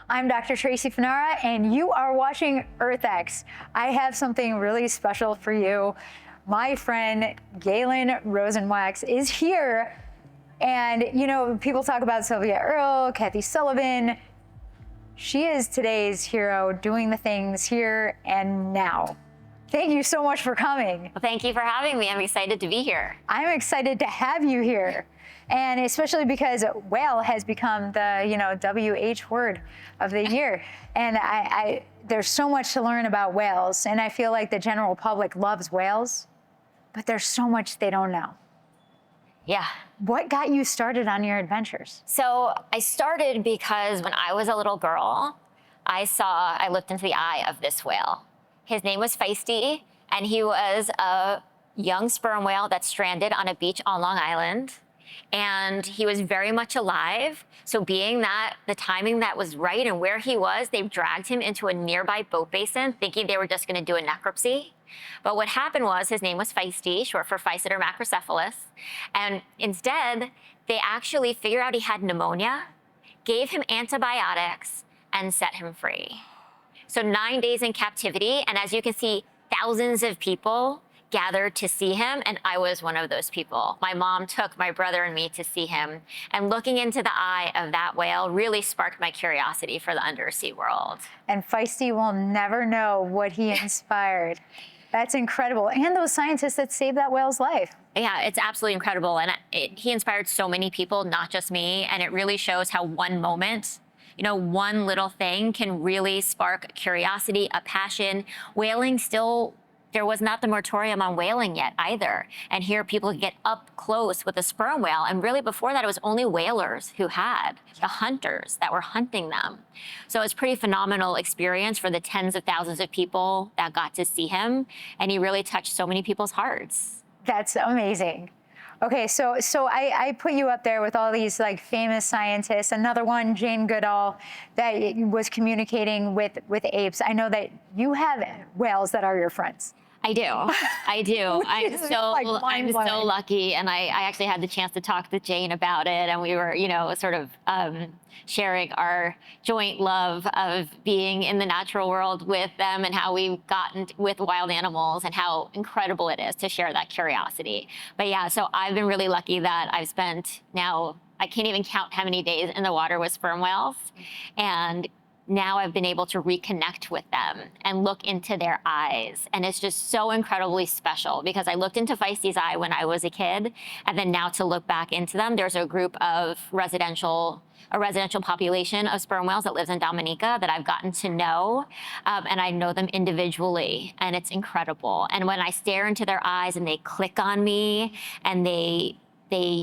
I'm Dr. Tracy Fanara, and you are watching EarthX. I have something really special for you. My friend Gaelin Rosenwaks is here. And, you know, people talk about Sylvia Earle, Kathy Sullivan. She is today's hero, doing the things here and now. Thank you so much for coming. Well, thank you for having me. I'm excited to be here. I'm excited to have you here. And especially because whale has become the, WH word of the year. And there's so much to learn about whales. And I feel like the general public loves whales, but there's so much they don't know. Yeah. What got you started on your adventures? So I started because when I was a little girl, I looked into the eye of this whale. His name was Feisty, and he was a young sperm whale that stranded on a beach on Long Island. And he was very much alive. So being that the timing that was right and where he was, they dragged him into a nearby boat basin thinking they were just going to do a necropsy. But what happened was his name was Feisty, short for Physeter macrocephalus. And instead, they actually figured out he had pneumonia, gave him antibiotics, and set him free. So 9 days in captivity. And as you can see, thousands of people gathered to see him, and I was one of those people. My mom took my brother and me to see him, and looking into the eye of that whale really sparked my curiosity for the undersea world. And Feisty will never know what he inspired. That's incredible. And those scientists that saved that whale's life. Yeah, it's absolutely incredible. And he inspired so many people, not just me, and it really shows how one moment, one little thing can really spark curiosity, a passion. Whaling still, there was not the moratorium on whaling yet either. And here people get up close with a sperm whale. And really before that, it was only whalers who had, the hunters that were hunting them. So it's a pretty phenomenal experience for the tens of thousands of people that got to see him. And he really touched so many people's hearts. That's amazing. Okay, so I put you up there with all these famous scientists. Another one, Jane Goodall, that was communicating with apes. I know that you have whales that are your friends. I do. I'm so lucky, and I actually had the chance to talk to Jane about it, and we were, sort of sharing our joint love of being in the natural world with them and how we've gotten with wild animals and how incredible it is to share that curiosity. But yeah, so I've been really lucky that I've spent now, I can't even count how many days in the water with sperm whales, and now I've been able to reconnect with them and look into their eyes. And it's just so incredibly special because I looked into Feisty's eye when I was a kid. And then now to look back into them, there's a group of a residential population of sperm whales that lives in Dominica that I've gotten to know. And I know them individually, and it's incredible. And when I stare into their eyes and they click on me and they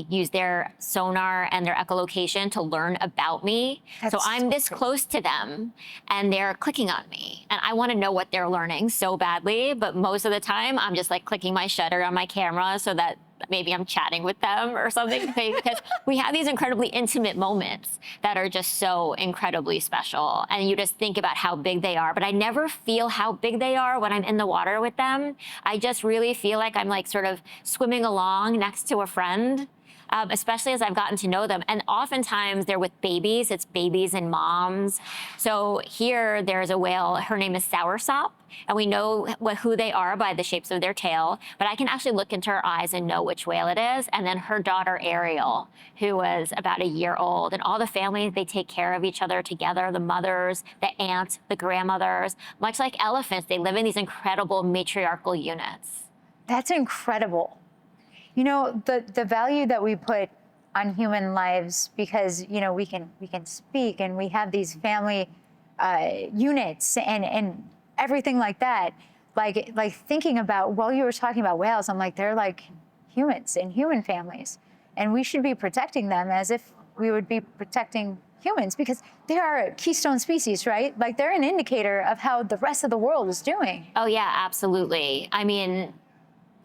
use their sonar and their echolocation to learn about me. So I'm this close to them and they're clicking on me. And I want to know what they're learning so badly, but most of the time I'm just clicking my shutter on my camera so that maybe I'm chatting with them or something, because we have these incredibly intimate moments that are just so incredibly special. And you just think about how big they are, but I never feel how big they are when I'm in the water with them. I just really feel like I'm sort of swimming along next to a friend. Especially as I've gotten to know them. And oftentimes they're with babies, it's babies and moms. So here there's a whale, her name is Soursop, and we know who they are by the shapes of their tail, but I can actually look into her eyes and know which whale it is. And then her daughter Ariel, who was about a year old, and all the families, they take care of each other together, the mothers, the aunts, the grandmothers. Much like elephants, they live in these incredible matriarchal units. That's incredible. The value that we put on human lives, because we can speak and we have these family units and everything like that. Like thinking about, while you were talking about whales, I'm they're like humans and human families, and we should be protecting them as if we would be protecting humans, because they are a keystone species, right? They're an indicator of how the rest of the world is doing. Oh yeah, absolutely. I mean,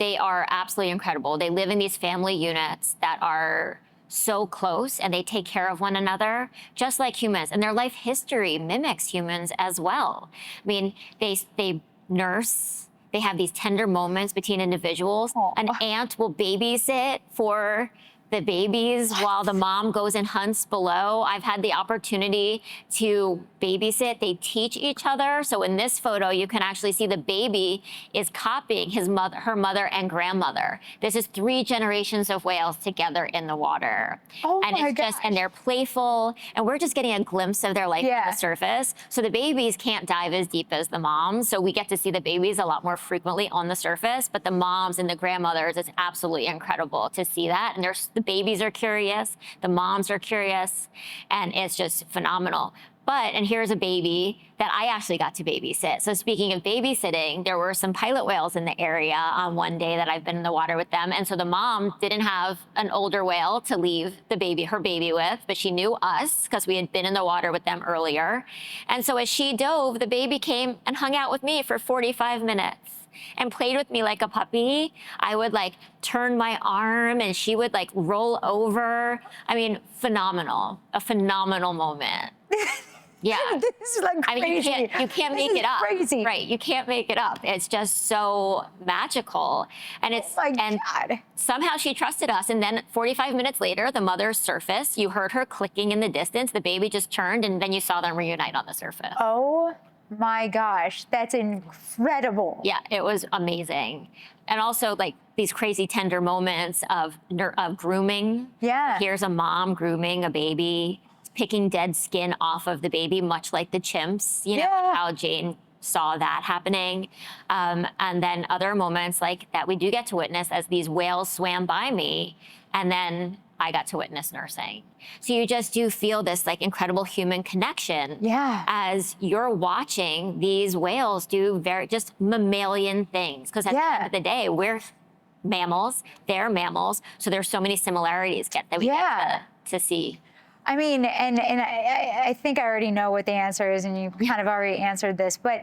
they are absolutely incredible. They live in these family units that are so close, and they take care of one another just like humans. And their life history mimics humans as well. I mean, they nurse, they have these tender moments between individuals. An aunt will babysit for the babies while the mom goes and hunts below. I've had the opportunity to babysit. They teach each other. So in this photo, you can actually see the baby is copying her mother and grandmother. This is 3 generations of whales together in the water. Oh and my it's just, gosh. and they're playful, and we're just getting a glimpse of their life on the surface. So the babies can't dive as deep as the moms. So we get to see the babies a lot more frequently on the surface, but the moms and the grandmothers, it's absolutely incredible to see that. And the babies are curious, the moms are curious, and it's just phenomenal. And here's a baby that I actually got to babysit. So speaking of babysitting, there were some pilot whales in the area on one day that I've been in the water with them. And so the mom didn't have an older whale to leave her baby with, but she knew us because we had been in the water with them earlier. And so as she dove, the baby came and hung out with me for 45 minutes. And played with me like a puppy. I would like turn my arm and she would like roll over. I mean, phenomenal, a phenomenal moment. Yeah. This is like crazy. I mean, you can't make it up. Crazy. Right, you can't make it up. It's just so magical. And it's, God. Somehow she trusted us. And then 45 minutes later, the mother surfaced. You heard her clicking in the distance. The baby just turned and then you saw them reunite on the surface. Oh my gosh, that's incredible. Yeah, it was amazing. And also like these crazy tender moments of grooming. Yeah. Here's a mom grooming a baby, picking dead skin off of the baby, much like the chimps, you know, how Jane saw that happening. And then other moments like that we do get to witness as these whales swam by me, and then I got to witness nursing. So you just do feel this like incredible human connection as you're watching these whales do very just mammalian things. Because at the end of the day, we're mammals, they're mammals. So there's so many similarities that we get to see. I mean, and I think I already know what the answer is, and you kind of already answered this, but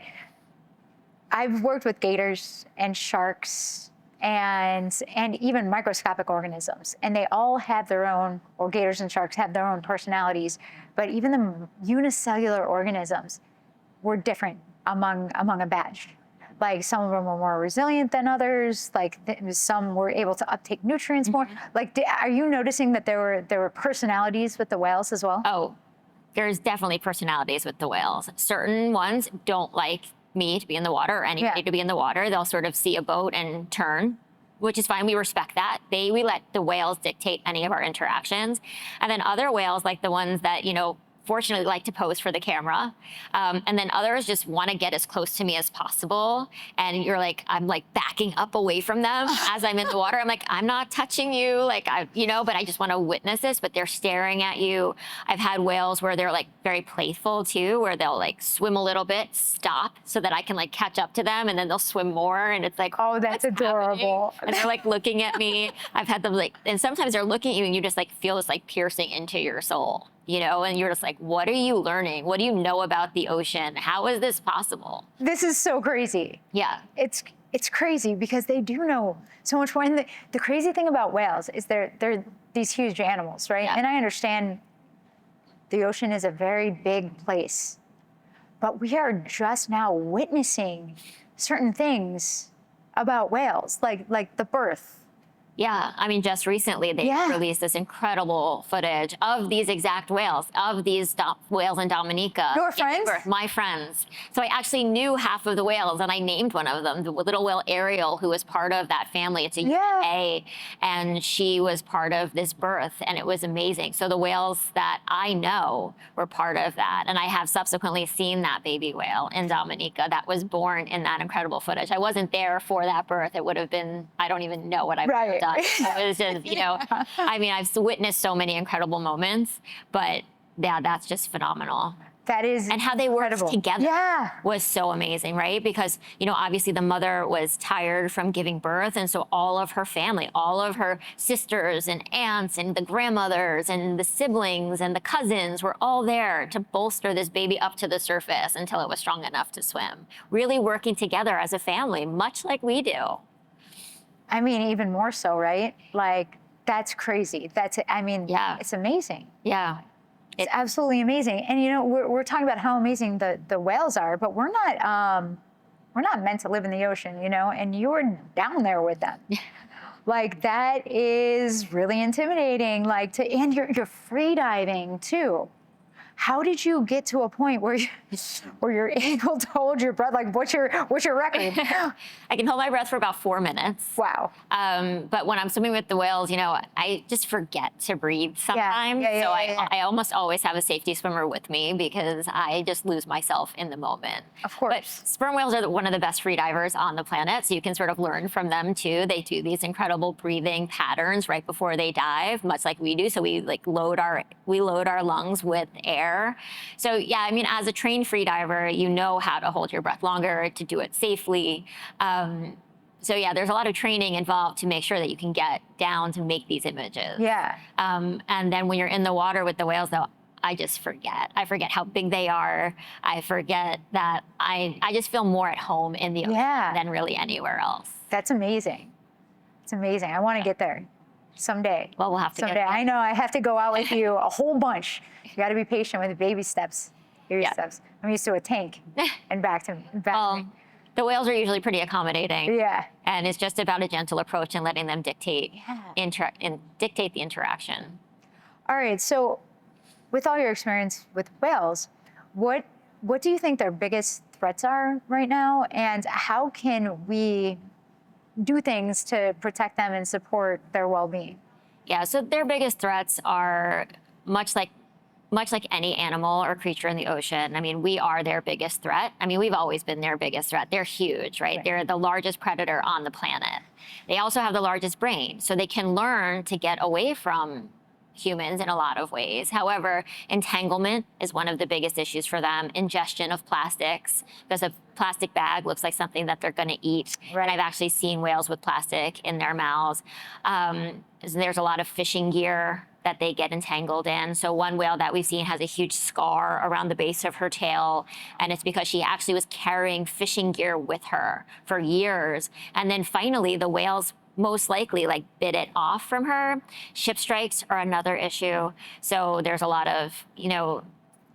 I've worked with gators and sharks and even microscopic organisms, and they all have their own, or gators and sharks have their own personalities, but even the unicellular organisms were different among a batch. Like some of them were more resilient than others. Like some were able to uptake nutrients more. Like, are you noticing that there were personalities with the whales as well? Oh, there's definitely personalities with the whales. Certain ones don't like me to be in the water or anybody to be in the water. They'll sort of see a boat and turn, which is fine. We respect that. We let the whales dictate any of our interactions. And then other whales, like the ones that, you know, fortunately like to pose for the camera. And then others just want to get as close to me as possible. And you're like, I'm like backing up away from them as I'm in the water. I'm like, I'm not touching you, like, but I just want to witness this, but they're staring at you. I've had whales where they're like very playful too, where they'll like swim a little bit, stop so that I can like catch up to them, and then they'll swim more. And it's like, oh, that's adorable. And they're like looking at me. I've had them like, and sometimes they're looking at you and you just like feel this like piercing into your soul. You know, and you're just like, what are you learning? What do you know about the ocean? How is this possible? This is so crazy. Yeah. It's crazy because they do know so much more. And the crazy thing about whales is they're these huge animals, right? Yeah. And I understand the ocean is a very big place, but we are just now witnessing certain things about whales, like the birth. Yeah, I mean, just recently they released this incredible footage of these exact whales, of these whales in Dominica. Your friends? My friends. So I actually knew half of the whales, and I named one of them, the little whale Ariel, who was part of that family. It's a UA, and she was part of this birth, and it was amazing. So the whales that I know were part of that, and I have subsequently seen that baby whale in Dominica that was born in that incredible footage. I wasn't there for that birth. It would have been, I don't even know what I would have done. It was just, you know, I mean, I've witnessed so many incredible moments, but yeah, that's just phenomenal. That is And how they worked together was so amazing, right? Because, you know, obviously the mother was tired from giving birth. And so all of her family, all of her sisters and aunts and the grandmothers and the siblings and the cousins were all there to bolster this baby up to the surface until it was strong enough to swim. Really working together as a family, much like we do. I mean, even more so, right? Like, that's crazy. It's amazing. Yeah. It's absolutely amazing. And, you know, we're talking about how amazing the whales are, but we're not meant to live in the ocean, you know, and you're down there with them. Like that is really intimidating. Like and you're free diving too. How did you get to a point where you're able to hold your breath? Like what's your record? I can hold my breath for about 4 minutes. Wow. But when I'm swimming with the whales, I just forget to breathe sometimes. I almost always have a safety swimmer with me because I just lose myself in the moment. Of course. But sperm whales are one of the best free divers on the planet, so you can sort of learn from them too. They do these incredible breathing patterns right before they dive, much like we do. So we load our lungs with air. So yeah, I mean, as a trained free diver, you know how to hold your breath longer, to do it safely. So yeah, there's a lot of training involved to make sure that you can get down to make these images. Yeah. And then when you're in the water with the whales, though, I just forget. I forget how big they are. I forget that I just feel more at home in the ocean than really anywhere else. That's amazing. It's amazing. I want to get there someday. Well, we'll have to someday. get there. I know I have to go out with you a whole bunch. You got to be patient with the baby steps. Steps. I'm used to a tank and back to back. The whales are usually pretty accommodating. Yeah. And it's just about a gentle approach and letting them dictate dictate the interaction. All right. So, with all your experience with whales, what do you think their biggest threats are right now, and how can we do things to protect them and support their well-being? Yeah. So their biggest threats are much like any animal or creature in the ocean. I mean, we are their biggest threat. I mean, we've always been their biggest threat. They're huge, right? They're the largest predator on the planet. They also have the largest brain, so they can learn to get away from humans in a lot of ways. However, entanglement is one of the biggest issues for them. Ingestion of plastics, because a plastic bag looks like something that they're going to eat. Right. And I've actually seen whales with plastic in their mouths. There's a lot of fishing gear that they get entangled in. So one whale that we've seen has a huge scar around the base of her tail, and it's because she actually was carrying fishing gear with her for years. And then finally, the whales most likely bit it off from her. Ship strikes are another issue. So there's a lot of,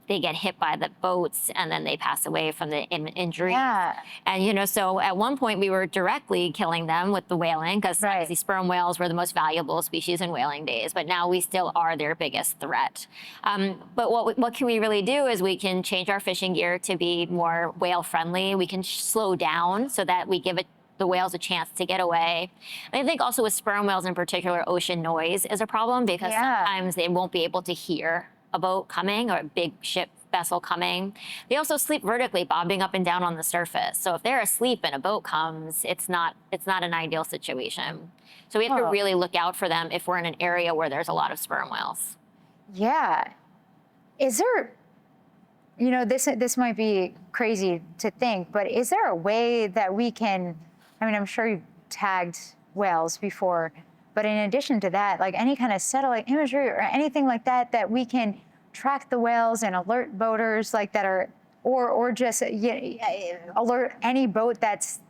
they get hit by the boats and then they pass away from the injury. Yeah. And, so at one point we were directly killing them with the whaling because obviously sperm whales were the most valuable species in whaling days, but now we still are their biggest threat. But what can we really do is we can change our fishing gear to be more whale friendly. We can slow down so that we give the whales a chance to get away. And I think also with sperm whales in particular, ocean noise is a problem because sometimes they won't be able to hear a boat coming or a big ship vessel coming. They also sleep vertically, bobbing up and down on the surface. So if they're asleep and a boat comes, it's not an ideal situation. So we have to really look out for them if we're in an area where there's a lot of sperm whales. Yeah. Is there, this might be crazy to think, but is there a way that we can, I'm sure you've tagged whales before, but in addition to that, any kind of satellite imagery or anything like that, that we can track the whales and alert boaters that are, or just alert any boat that's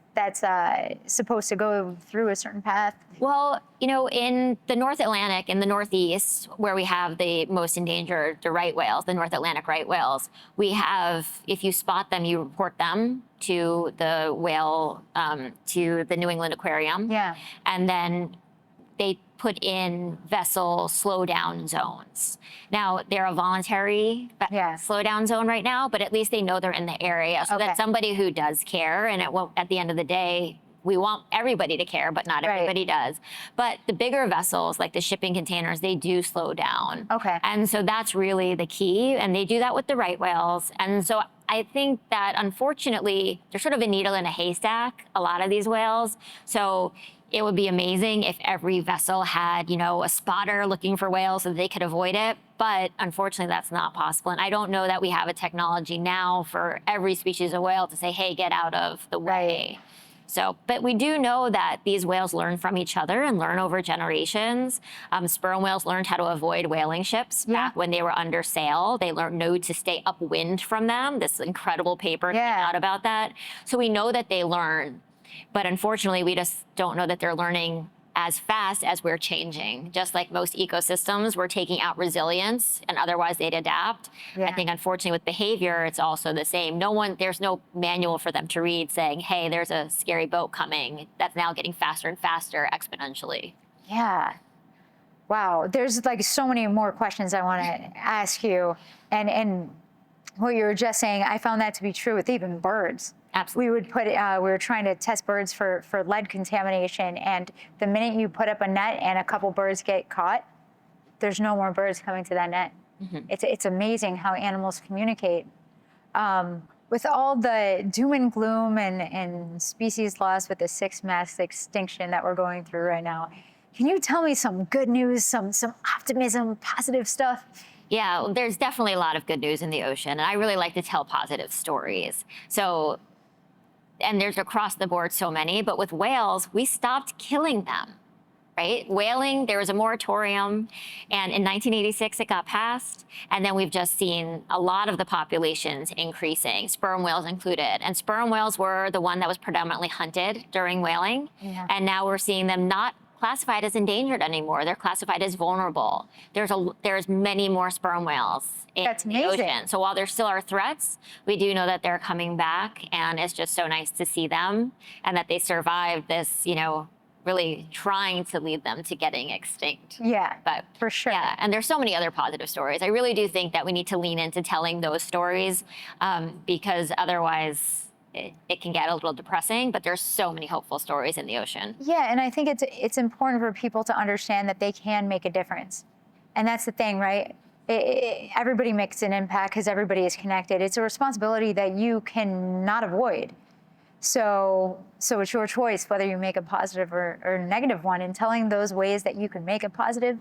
supposed to go through a certain path? Well, in the North Atlantic, in the Northeast, where we have the most endangered, the right whales, the North Atlantic right whales, we have, if you spot them, you report them to the to the New England Aquarium. Yeah. And then they put in vessel slowdown zones. Now, they're a voluntary slowdown zone right now, but at least they know they're in the area. So that's somebody who does care, and at the end of the day, we want everybody to care, but not everybody does. But the bigger vessels, like the shipping containers, they do slow down. Okay. And so that's really the key, and they do that with the right whales. And so I think that unfortunately, they're sort of a needle in a haystack, a lot of these whales. So it would be amazing if every vessel had, a spotter looking for whales so that they could avoid it. But unfortunately, that's not possible. And I don't know that we have a technology now for every species of whale to say, hey, get out of the way. So, but we do know that these whales learn from each other and learn over generations. Sperm whales learned how to avoid whaling ships back when they were under sail. They know to stay upwind from them. This incredible paper came out about that. So we know that they learn. But unfortunately, we just don't know that they're learning as fast as we're changing. Just like most ecosystems, we're taking out resilience, and otherwise they'd adapt. Yeah. I think, unfortunately, with behavior, it's also the same. There's no manual for them to read saying, hey, there's a scary boat coming that's now getting faster and faster exponentially. Yeah. Wow. There's like so many more questions I want to ask you. And what you were just saying, I found that to be true with even birds. Absolutely. We were trying to test birds for lead contamination, and the minute you put up a net and a couple birds get caught, there's no more birds coming to that net. It's amazing how animals communicate. With all the doom and gloom and species loss with the 6th mass extinction that we're going through right now, can you tell me some good news, some optimism, positive stuff? Yeah, well, there's definitely a lot of good news in the ocean, and I really like to tell positive stories. And there's across the board so many, but with whales, we stopped killing them, right? Whaling, there was a moratorium, and in 1986 it got passed, and then we've just seen a lot of the populations increasing, sperm whales included. And sperm whales were the one that was predominantly hunted during whaling, and now we're seeing them not classified as endangered anymore. They're classified as vulnerable. There's many more sperm whales in the ocean. So while there still are threats, we do know that they're coming back, and it's just so nice to see them and that they survived this, really trying to lead them to getting extinct. Yeah, but for sure. Yeah, and there's so many other positive stories. I really do think that we need to lean into telling those stories because otherwise it can get a little depressing, but there's so many hopeful stories in the ocean. Yeah, and I think it's important for people to understand that they can make a difference. And that's the thing, right? Everybody makes an impact because everybody is connected. It's a responsibility that you cannot avoid. So it's your choice whether you make a positive or negative one, and telling those ways that you can make a positive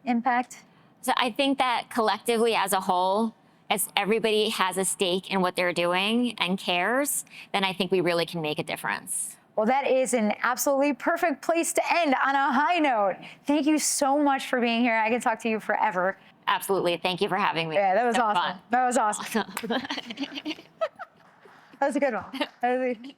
impact. So I think that collectively as a whole, as everybody has a stake in what they're doing and cares, then I think we really can make a difference. Well, that is an absolutely perfect place to end on a high note. Thank you so much for being here. I can talk to you forever. Absolutely. Thank you for having me. Yeah, that was so awesome. Fun. That was awesome. That was a good one.